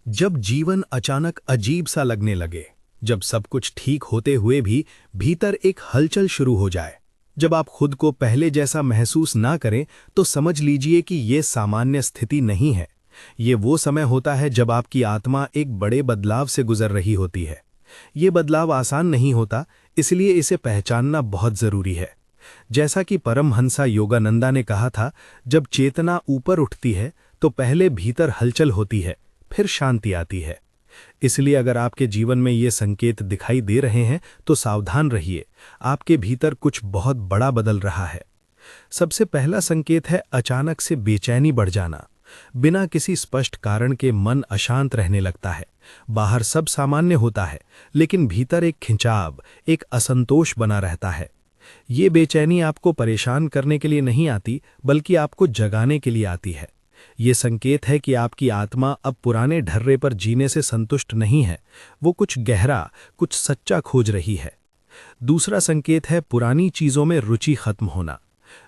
जब जीवन अचानक अजीब सा लगने लगे, जब सब कुछ ठीक होते हुए भी भीतर एक हलचल शुरू हो जाए, जब आप खुद को पहले जैसा महसूस ना करें, तो समझ लीजिए कि ये सामान्य स्थिति नहीं है। ये वो समय होता है जब आपकी आत्मा एक बड़े बदलाव से गुजर रही होती है। ये बदलाव आसान नहीं होता, इसलिए इसे पहचानना बहुत जरूरी है। जैसा कि परमहंसा योगानंदा ने कहा था, जब चेतना ऊपर उठती है तो पहले भीतर हलचल होती है, फिर शांति आती है। इसलिए अगर आपके जीवन में ये संकेत दिखाई दे रहे हैं तो सावधान रहिए, आपके भीतर कुछ बहुत बड़ा बदल रहा है। सबसे पहला संकेत है अचानक से बेचैनी बढ़ जाना। बिना किसी स्पष्ट कारण के मन अशांत रहने लगता है। बाहर सब सामान्य होता है, लेकिन भीतर एक खिंचाव, एक असंतोष बना रहता है। ये बेचैनी आपको परेशान करने के लिए नहीं आती, बल्कि आपको जगाने के लिए आती है। ये संकेत है कि आपकी आत्मा अब पुराने ढर्रे पर जीने से संतुष्ट नहीं है, वो कुछ गहरा, कुछ सच्चा खोज रही है। दूसरा संकेत है पुरानी चीज़ों में रुचि खत्म होना।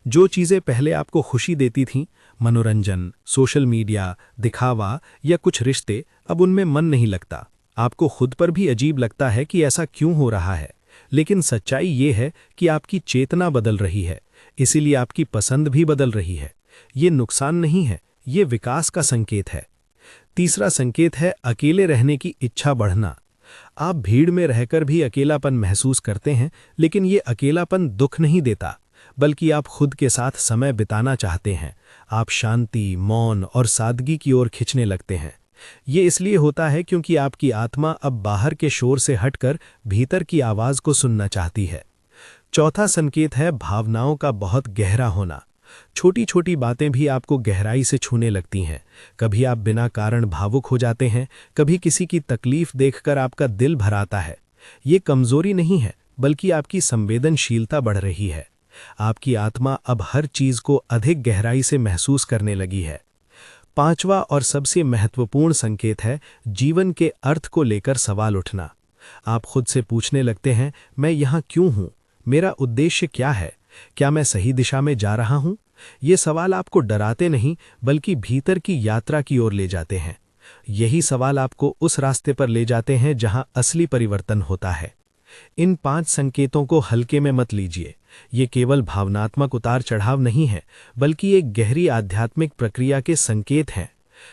जो चीज़ें पहले आपको खुशी देती थीं, मनोरंजन, सोशल मीडिया, दिखावा या कुछ रिश्ते, अब उनमें मन नहीं लगता। आपको खुद पर भी अजीब लगता है कि ऐसा क्यों हो रहा है। लेकिन सच्चाई ये है कि आपकी चेतना बदल रही है, इसीलिए आपकी पसंद भी बदल रही है। ये नुकसान नहीं है, ये विकास का संकेत है। तीसरा संकेत है अकेले रहने की इच्छा बढ़ना। आप भीड़ में रहकर भी अकेलापन महसूस करते हैं, लेकिन ये अकेलापन दुख नहीं देता, बल्कि आप खुद के साथ समय बिताना चाहते हैं। आप शांति, मौन और सादगी की ओर खिंचने लगते हैं। ये इसलिए होता है क्योंकि आपकी आत्मा अब बाहर के शोर से हटकर भीतर की आवाज को सुनना चाहती है। चौथा संकेत है भावनाओं का बहुत गहरा होना। छोटी छोटी बातें भी आपको गहराई से छूने लगती हैं। कभी आप बिना कारण भावुक हो जाते हैं, कभी किसी की तकलीफ देखकर आपका दिल भर आता है। ये कमजोरी नहीं है, बल्कि आपकी संवेदनशीलता बढ़ रही है। आपकी आत्मा अब हर चीज को अधिक गहराई से महसूस करने लगी है। पांचवा और सबसे महत्वपूर्ण संकेत है जीवन के अर्थ को लेकर सवाल उठना। आप खुद से पूछने लगते हैं, मैं यहाँ क्यों हूँ? मेरा उद्देश्य क्या है? क्या मैं सही दिशा में जा रहा हूँ? ये सवाल आपको डराते नहीं, बल्कि भीतर की यात्रा की ओर ले जाते हैं। यही सवाल आपको उस रास्ते पर ले जाते हैं जहाँ असली परिवर्तन होता है। इन 5 संकेतों को हल्के में मत लीजिए। ये केवल भावनात्मक उतार चढ़ाव नहीं है, बल्कि एक गहरी आध्यात्मिक प्रक्रिया के संकेत हैं।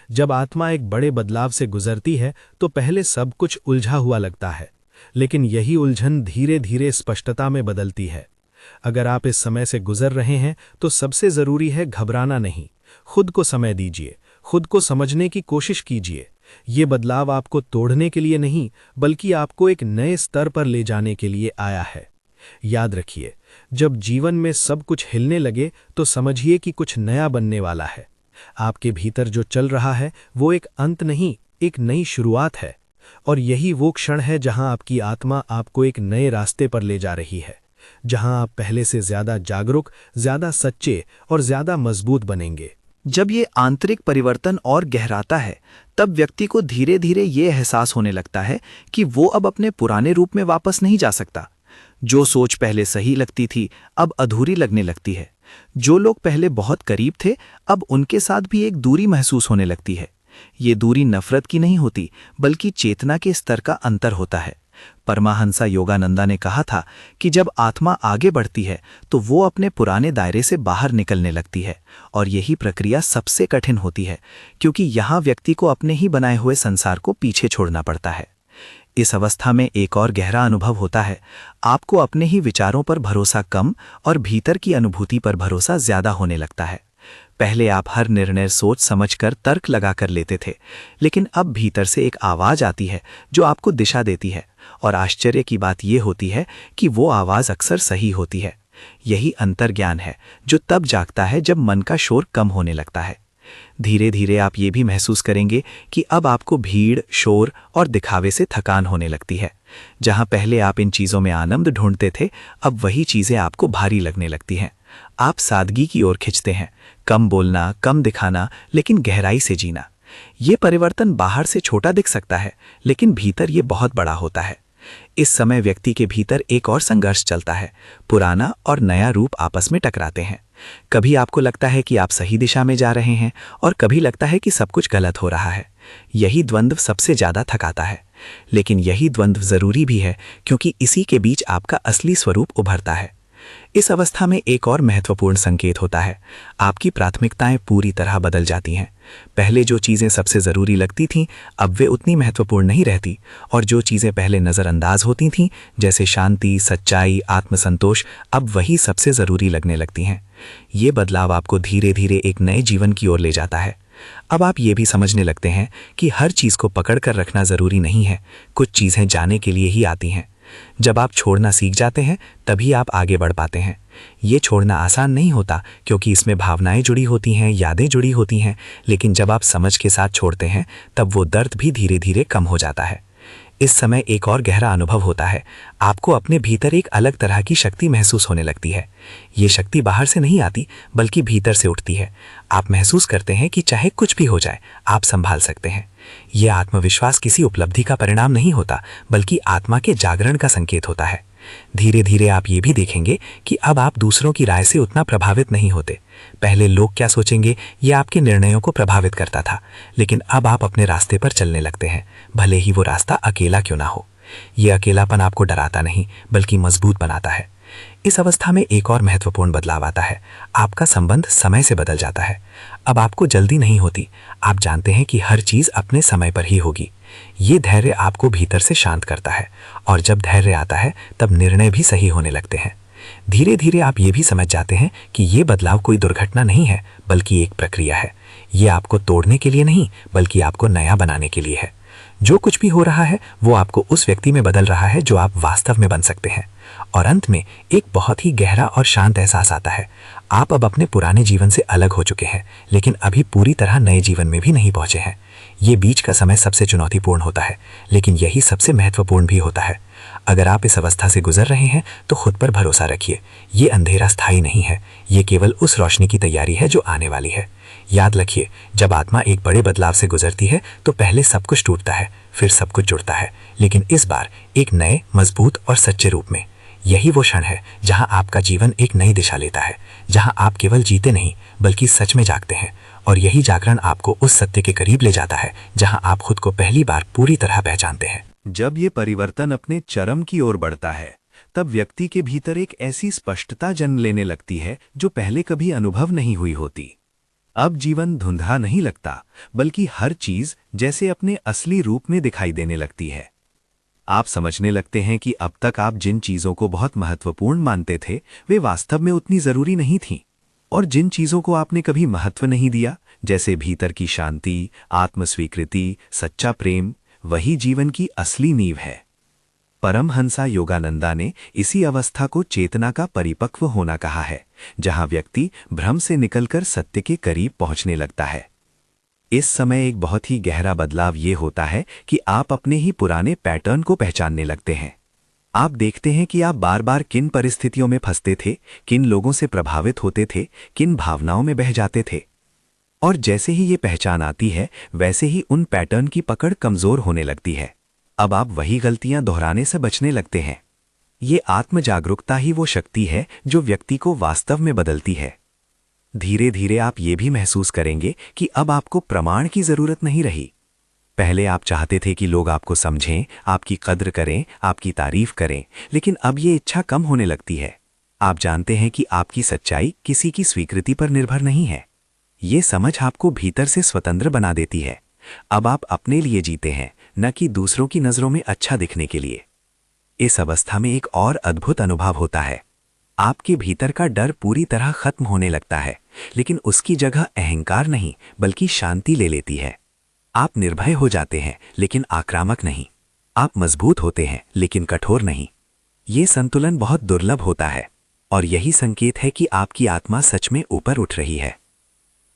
जब आत्मा एक बड़े बदलाव से गुजरती है तो पहले सब कुछ उलझा हुआ लगता है, लेकिन यही उलझन धीरे धीरे स्पष्टता में बदलती है। अगर आप इस समय से गुजर रहे हैं तो सबसे जरूरी है घबराना नहीं। खुद को समय दीजिए, खुद को समझने की कोशिश कीजिए। ये बदलाव आपको तोड़ने के लिए नहीं, बल्कि आपको एक नए स्तर पर ले जाने के लिए आया है। याद रखिए, जब जीवन में सब कुछ हिलने लगे तो समझिए कि कुछ नया बनने वाला है। आपके भीतर जो चल रहा है वो एक अंत नहीं, एक नई शुरुआत है। और यही वो क्षण है जहां आपकी आत्मा आपको एक नए रास्ते पर ले जा रही है, जहां आप पहले से ज्यादा जागरूक, ज्यादा सच्चे और ज्यादा मजबूत बनेंगे। जब ये आंतरिक परिवर्तन और गहराता है, तब व्यक्ति को धीरे धीरे ये एहसास होने लगता है कि वो अब अपने पुराने रूप में वापस नहीं जा सकता। जो सोच पहले सही लगती थी, अब अधूरी लगने लगती है। जो लोग पहले बहुत करीब थे, अब उनके साथ भी एक दूरी महसूस होने लगती है। ये दूरी नफरत की नहीं होती, बल्कि चेतना के स्तर का अंतर होता है। परमहंसा योगानंदा ने कहा था कि जब आत्मा आगे बढ़ती है तो वो अपने पुराने दायरे से बाहर निकलने लगती है, और यही प्रक्रिया सबसे कठिन होती है, क्योंकि यहाँ व्यक्ति को अपने ही बनाए हुए संसार को पीछे छोड़ना पड़ता है। इस अवस्था में एक और गहरा अनुभव होता है। आपको अपने ही विचारों पर भरोसा कम और भीतर की अनुभूति पर भरोसा ज्यादा होने लगता है। पहले आप हर निर्णय सोच समझकर तर्क लगाकर लेते थे, लेकिन अब भीतर से एक आवाज आती है जो आपको दिशा देती है, और आश्चर्य की बात यह होती है कि वो आवाज अक्सर सही होती है। यही अंतर्ज्ञान है जो तब जागता है जब मन का शोर कम होने लगता है। धीरे धीरे आप ये भी महसूस करेंगे कि अब आपको भीड़, शोर और दिखावे से थकान होने लगती है। जहां पहले आप इन चीजों में आनंद ढूंढते थे, अब वही चीजें आपको भारी लगने लगती हैं। आप सादगी की ओर खिंचते हैं, कम बोलना, कम दिखाना, लेकिन गहराई से जीना। ये परिवर्तन बाहर से छोटा दिख सकता है, लेकिन भीतर ये बहुत बड़ा होता है। इस समय व्यक्ति के भीतर एक और संघर्ष चलता है। पुराना और नया रूप आपस में टकराते हैं। कभी आपको लगता है कि आप सही दिशा में जा रहे हैं और कभी लगता है कि सब कुछ गलत हो रहा है। यही द्वंद्व सबसे ज़्यादा थकाता है, लेकिन यही द्वंद्व ज़रूरी भी है, क्योंकि इसी के बीच आपका असली स्वरूप उभरता है। इस अवस्था में एक और महत्वपूर्ण संकेत होता है। आपकी प्राथमिकताएं पूरी तरह बदल जाती हैं। पहले जो चीज़ें सबसे ज़रूरी लगती थीं, अब वे उतनी महत्वपूर्ण नहीं रहती, और जो चीज़ें पहले नज़रअंदाज होती थीं, जैसे शांति, सच्चाई, आत्मसंतोष, अब वही सबसे ज़रूरी लगने लगती हैं। ये बदलाव आपको धीरे धीरे एक नए जीवन की ओर ले जाता है। अब आप ये भी समझने लगते हैं कि हर चीज़ को पकड़ कर रखना ज़रूरी नहीं है, कुछ चीज़ें जाने के लिए ही आती हैं। जब आप छोड़ना सीख जाते हैं, तभी आप आगे बढ़ पाते हैं। ये छोड़ना आसान नहीं होता, क्योंकि इसमें भावनाएं जुड़ी होती हैं, यादें जुड़ी होती हैं, लेकिन जब आप समझ के साथ छोड़ते हैं, तब वो दर्द भी धीरे धीरे कम हो जाता है। इस समय एक और गहरा अनुभव होता है। आपको अपने भीतर एक अलग तरह की शक्ति महसूस होने लगती है। ये शक्ति बाहर से नहीं आती, बल्कि भीतर से उठती है। आप महसूस करते हैं कि चाहे कुछ भी हो जाए, आप संभाल सकते हैं। यह आत्मविश्वास किसी उपलब्धि का परिणाम नहीं होता, बल्कि आत्मा के जागरण का संकेत होता है। धीरे धीरे आप ये भी देखेंगे कि अब आप दूसरों की राय से उतना प्रभावित नहीं होते। पहले लोग क्या सोचेंगे, ये आपके निर्णयों को प्रभावित करता था, लेकिन अब आप अपने रास्ते पर चलने लगते हैं, भले ही वो रास्ता अकेला क्यों ना हो। ये अकेलापन आपको डराता नहीं, बल्कि मजबूत बनाता है। इस अवस्था में एक और महत्वपूर्ण बदलाव आता है। आपका संबंध समय से बदल जाता है। अब आपको जल्दी नहीं होती। आप जानते हैं कि हर चीज़ अपने समय पर ही होगी। ये धैर्य आपको भीतर से शांत करता है, और जब धैर्य आता है, तब निर्णय भी सही होने लगते हैं। धीरे धीरे आप ये भी समझ जाते हैं कि ये बदलाव कोई दुर्घटना नहीं है, बल्कि एक प्रक्रिया है। ये आपको तोड़ने के लिए नहीं, बल्कि आपको नया बनाने के लिए है। जो कुछ भी हो रहा है, वो आपको उस व्यक्ति में बदल रहा है जो आप वास्तव में बन सकते हैं। और अंत में एक बहुत ही गहरा और शांत एहसास आता है। आप अब अपने पुराने जीवन से अलग हो चुके हैं, लेकिन अभी पूरी तरह नए जीवन में भी नहीं पहुंचे हैं। ये बीच का समय सबसे चुनौतीपूर्ण होता है, लेकिन यही सबसे महत्वपूर्ण भी होता है। अगर आप इस अवस्था से गुजर रहे हैं, तो खुद पर भरोसा रखिए। ये अंधेरा स्थायी नहीं है, ये केवल उस रोशनी की तैयारी है जो आने वाली है। याद रखिए, जब आत्मा एक बड़े बदलाव से गुजरती है, तो पहले सब कुछ टूटता है, फिर सब कुछ जुड़ता है, लेकिन इस बार एक नए, मजबूत और सच्चे रूप में। यही वो क्षण है जहां आपका जीवन एक नई दिशा लेता है, जहां आप केवल जीते नहीं, बल्कि सच में जागते हैं। और यही जागरण आपको उस सत्य के करीब ले जाता है जहां आप खुद को पहली बार पूरी तरह पहचानते हैं। जब ये परिवर्तन अपने चरम की ओर बढ़ता है, तब व्यक्ति के भीतर एक ऐसी स्पष्टता जन्म लेने लगती है जो पहले कभी अनुभव नहीं हुई होती। अब जीवन धुंधला नहीं लगता, बल्कि हर चीज जैसे अपने असली रूप में दिखाई देने लगती है। आप समझने लगते हैं कि अब तक आप जिन चीजों को बहुत महत्वपूर्ण मानते थे, वे वास्तव में उतनी जरूरी नहीं थीं। और जिन चीजों को आपने कभी महत्व नहीं दिया, जैसे भीतर की शांति, आत्मस्वीकृति, सच्चा प्रेम, वही जीवन की असली नींव है। परमहंसा योगानंदा ने इसी अवस्था को चेतना का परिपक्व होना कहा है, जहां व्यक्ति भ्रम से निकलकर सत्य के करीब पहुंचने लगता है। इस समय एक बहुत ही गहरा बदलाव ये होता है कि आप अपने ही पुराने पैटर्न को पहचानने लगते हैं। आप देखते हैं कि आप बार बार किन परिस्थितियों में फंसते थे, किन लोगों से प्रभावित होते थे, किन भावनाओं में बह जाते थे। और जैसे ही ये पहचान आती है, वैसे ही उन पैटर्न की पकड़ कमजोर होने लगती है। अब आप वही गलतियां दोहराने से बचने लगते हैं। ये आत्म जागरूकता ही वो शक्ति है जो व्यक्ति को वास्तव में बदलती है। धीरे धीरे आप ये भी महसूस करेंगे कि अब आपको प्रमाण की जरूरत नहीं रही। पहले आप चाहते थे कि लोग आपको समझें, आपकी कद्र करें, आपकी तारीफ करें, लेकिन अब ये इच्छा कम होने लगती है। आप जानते हैं कि आपकी सच्चाई किसी की स्वीकृति पर निर्भर नहीं है। ये समझ आपको भीतर से स्वतंत्र बना देती है। अब आप अपने लिए जीते हैं, न कि दूसरों की नजरों में अच्छा दिखने के लिए। इस अवस्था में एक और अद्भुत अनुभव होता है। आपके भीतर का डर पूरी तरह खत्म होने लगता है, लेकिन उसकी जगह अहंकार नहीं, बल्कि शांति ले लेती है। आप निर्भय हो जाते हैं, लेकिन आक्रामक नहीं। आप मजबूत होते हैं, लेकिन कठोर नहीं। ये संतुलन बहुत दुर्लभ होता है, और यही संकेत है कि आपकी आत्मा सच में ऊपर उठ रही है।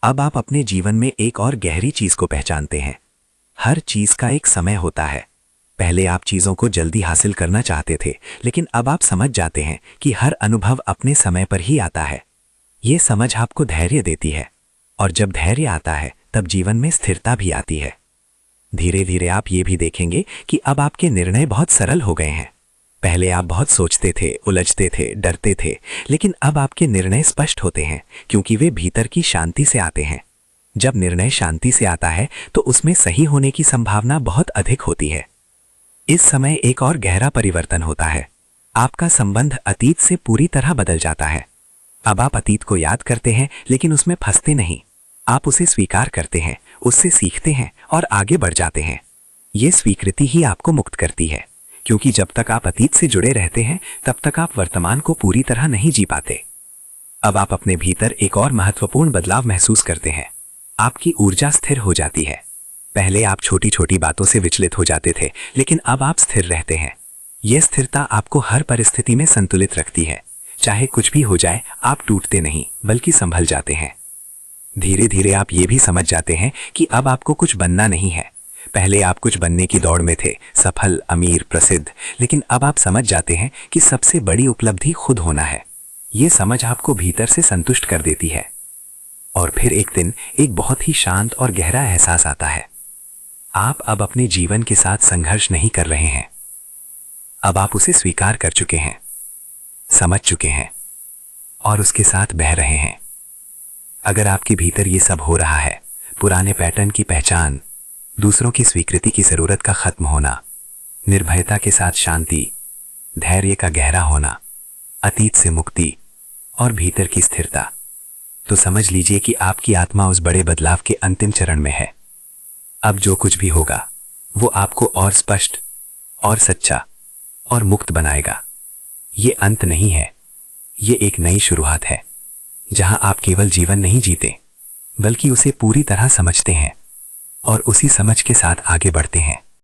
अब आप अपने जीवन में एक और गहरी चीज को पहचानते हैं। हर चीज का एक समय होता है। पहले आप चीजों को जल्दी हासिल करना चाहते थे, लेकिन अब आप समझ जाते हैं कि हर अनुभव अपने समय पर ही आता है। ये समझ आपको धैर्य देती है, और जब धैर्य आता है, तब जीवन में स्थिरता भी आती है। धीरे धीरे आप ये भी देखेंगे कि अब आपके निर्णय बहुत सरल हो गए हैं। पहले आप बहुत सोचते थे, उलझते थे, डरते थे, लेकिन अब आपके निर्णय स्पष्ट होते हैं क्योंकि वे भीतर की शांति से आते हैं। जब निर्णय शांति से आता है तो उसमें सही होने की संभावना बहुत अधिक होती है। इस समय एक और गहरा परिवर्तन होता है। आपका संबंध अतीत से पूरी तरह बदल जाता है। अब आप अतीत को याद करते हैं लेकिन उसमें फंसते नहीं। आप उसे स्वीकार करते हैं, उससे सीखते हैं और आगे बढ़ जाते हैं। ये स्वीकृति ही आपको मुक्त करती है, क्योंकि जब तक आप अतीत से जुड़े रहते हैं तब तक आप वर्तमान को पूरी तरह नहीं जी पाते। अब आप अपने भीतर एक और महत्वपूर्ण बदलाव महसूस करते हैं। आपकी ऊर्जा स्थिर हो जाती है। पहले आप छोटी छोटी बातों से विचलित हो जाते थे, लेकिन अब आप स्थिर रहते हैं। यह स्थिरता आपको हर परिस्थिति में संतुलित रखती है। चाहे कुछ भी हो जाए, आप टूटते नहीं बल्कि संभल जाते हैं। धीरे धीरे आप ये भी समझ जाते हैं कि अब आपको कुछ बनना नहीं है। पहले आप कुछ बनने की दौड़ में थे, सफल, अमीर, प्रसिद्ध, लेकिन अब आप समझ जाते हैं कि सबसे बड़ी उपलब्धि खुद होना है। ये समझ आपको भीतर से संतुष्ट कर देती है। और फिर एक दिन एक बहुत ही शांत और गहरा एहसास आता है। आप अब अपने जीवन के साथ संघर्ष नहीं कर रहे हैं। अब आप उसे स्वीकार कर चुके हैं, समझ चुके हैं और उसके साथ बह रहे हैं। अगर आपके भीतर ये सब हो रहा है, पुराने पैटर्न की पहचान, दूसरों की स्वीकृति की जरूरत का खत्म होना, निर्भयता के साथ शांति, धैर्य का गहरा होना, अतीत से मुक्ति और भीतर की स्थिरता, तो समझ लीजिए कि आपकी आत्मा उस बड़े बदलाव के अंतिम चरण में है। अब जो कुछ भी होगा वो आपको और स्पष्ट और सच्चा और मुक्त बनाएगा। ये अंत नहीं है, ये एक नई शुरुआत है, जहां आप केवल जीवन नहीं जीते बल्कि उसे पूरी तरह समझते हैं और उसी समझ के साथ आगे बढ़ते हैं।